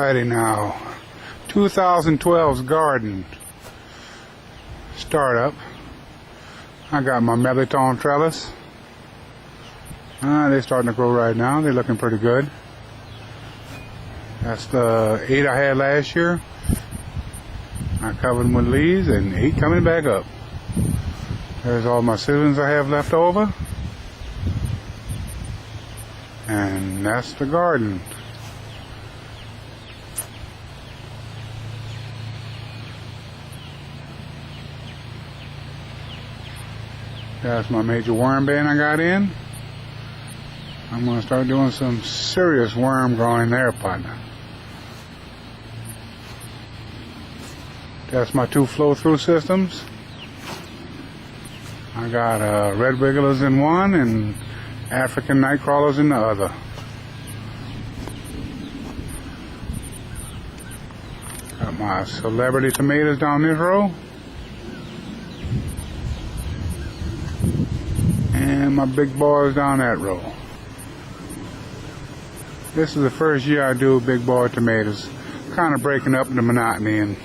Alrighty now, 2012's garden startup. I got my Melitone trellis. They're starting to grow right now. They're looking pretty good. That's the 8 I had last year. I covered them with leaves and 8 coming back up. There's all my seedlings I have left over. And that's the garden. That's my major worm bin I got in. I'm going to start doing some serious worm growing there, partner. That's my 2 flow-through systems. I got red wigglers in one and African night crawlers in the other. Got my celebrity tomatoes down this row. And my big boys down that row. This is the first year I do big boy tomatoes. Kind of breaking up the monotony and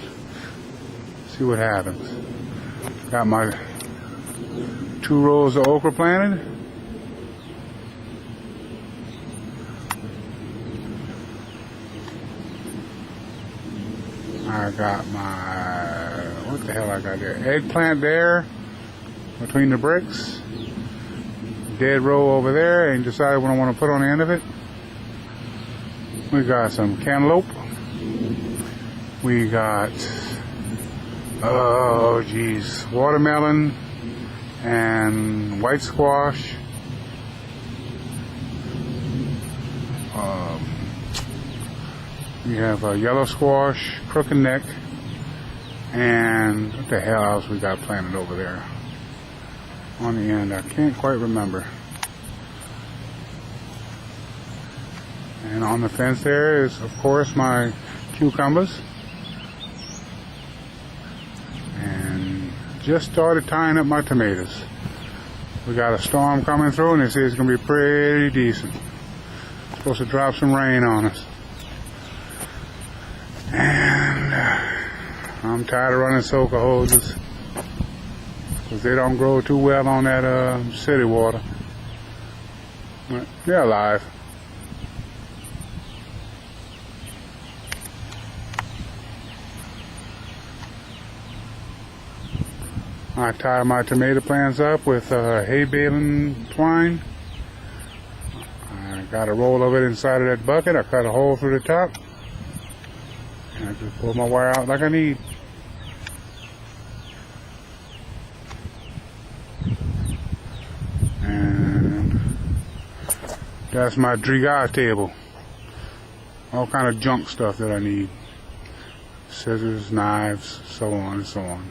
see what happens. Got my 2 rows of okra planted. I got my, what the hell I got there? Eggplant there between the bricks. Dead row over there, and decided what I want to put on the end of it. We got some cantaloupe. We got, oh geez, watermelon and white squash. We have a yellow squash, crooked neck, and what the hell else we got planted over there on the end? I can't quite remember. And on the fence there is, of course, my cucumbers. And just started tying up my tomatoes. We got a storm coming through, and they say it's going to be pretty decent. Supposed to drop some rain on us. And I'm tired of running soaker hoses because they don't grow too well on that city water. But they're alive. I tie my tomato plants up with hay baling twine. I got a roll of it inside of that bucket. I cut a hole through the top. And I just pull my wire out like I need. And that's my Driga table. All kind of junk stuff that I need. Scissors, knives, so on and so on.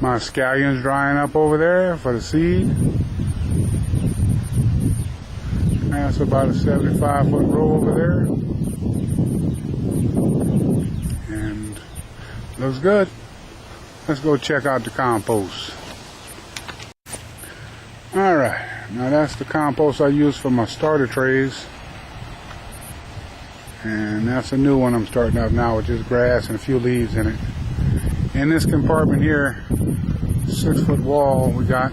My scallions drying up over there for the seed. That's about a 75-foot row over there. And looks good. Let's go check out the compost. Alright, now that's the compost I use for my starter trays. And that's a new one I'm starting up now with just grass and a few leaves in it. In this compartment here, 6-foot wall we got,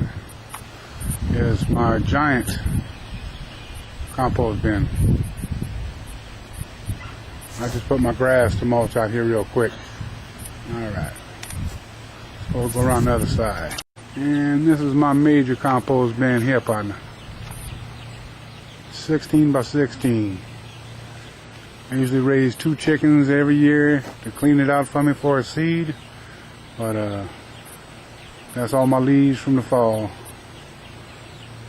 is my giant compost bin. I just put my grass to mulch out here real quick. Alright. So we'll go around the other side. And this is my major compost bin here, partner. 16 by 16. I usually raise 2 chickens every year to clean it out for me for a seed. But that's all my leaves from the fall.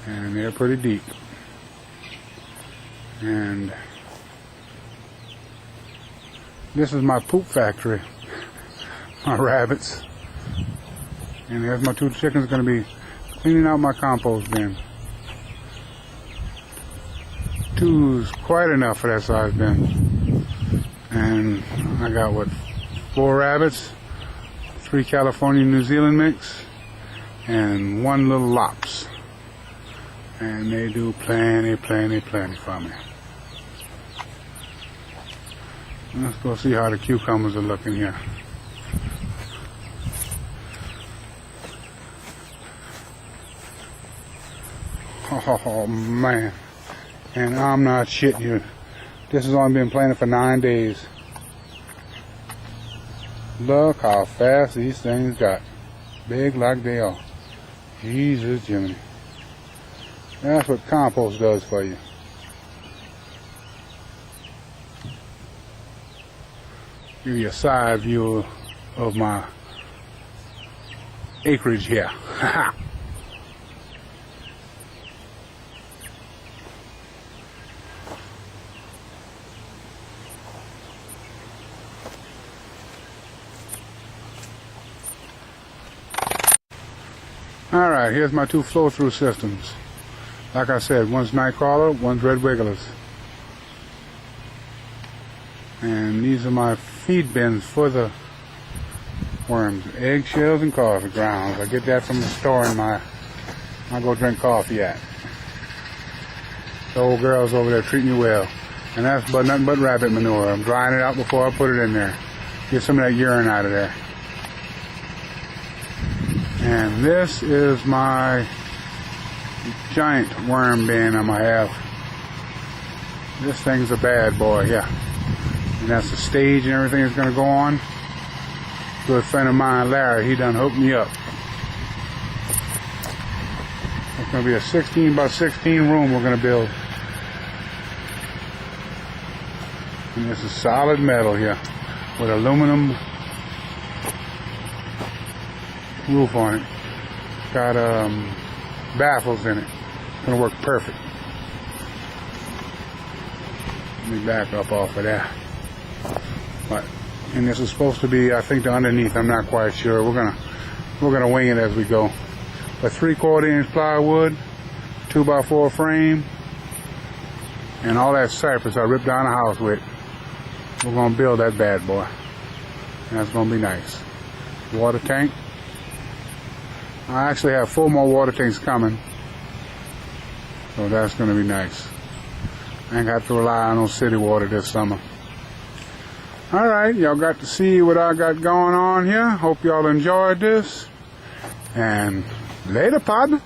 And they're pretty deep. And this is my poop factory. My rabbits. And there's my 2 chickens going to be cleaning out my compost bin. 2's quite enough for that size bin. And I got, what, 4 rabbits, 3 California New Zealand mix, and 1 little lops. And they do plenty for me. Let's go see how the cucumbers are looking here. Oh man, and I'm not shitting you. This has only been planted for 9 days. Look how fast these things got. Big like they are. Jesus Jiminy. That's what compost does for you. Give you a side view of my acreage here. Alright, here's my 2 flow-through systems. Like I said, one's nightcrawler, one's red wigglers. And these are my feed bins for the worms. Eggshells and coffee grounds. I get that from the store I go drink coffee at. The old girl's over there treating me well. And that's nothing but rabbit manure. I'm drying it out before I put it in there. Get some of that urine out of there. And this is my giant worm bin I might have. This thing's a bad boy, yeah. And that's the stage and everything that's going to go on. Good friend of mine, Larry, he done hooked me up. It's going to be a 16 by 16 room we're going to build. And this is solid metal here with aluminum roof on it. Got baffles in it. It's gonna work perfect. Let me back up off of that. And this is supposed to be, I think, the underneath. I'm not quite sure. We're gonna wing it as we go. A 3/4 inch plywood, 2x4 frame, and all that cypress I ripped down the house with. We're gonna build that bad boy. And that's gonna be nice. Water tank. I actually have 4 more water tanks coming, so that's going to be nice. I ain't got to rely on no city water this summer. Alright, y'all got to see what I got going on here. Hope y'all enjoyed this, and later, partner.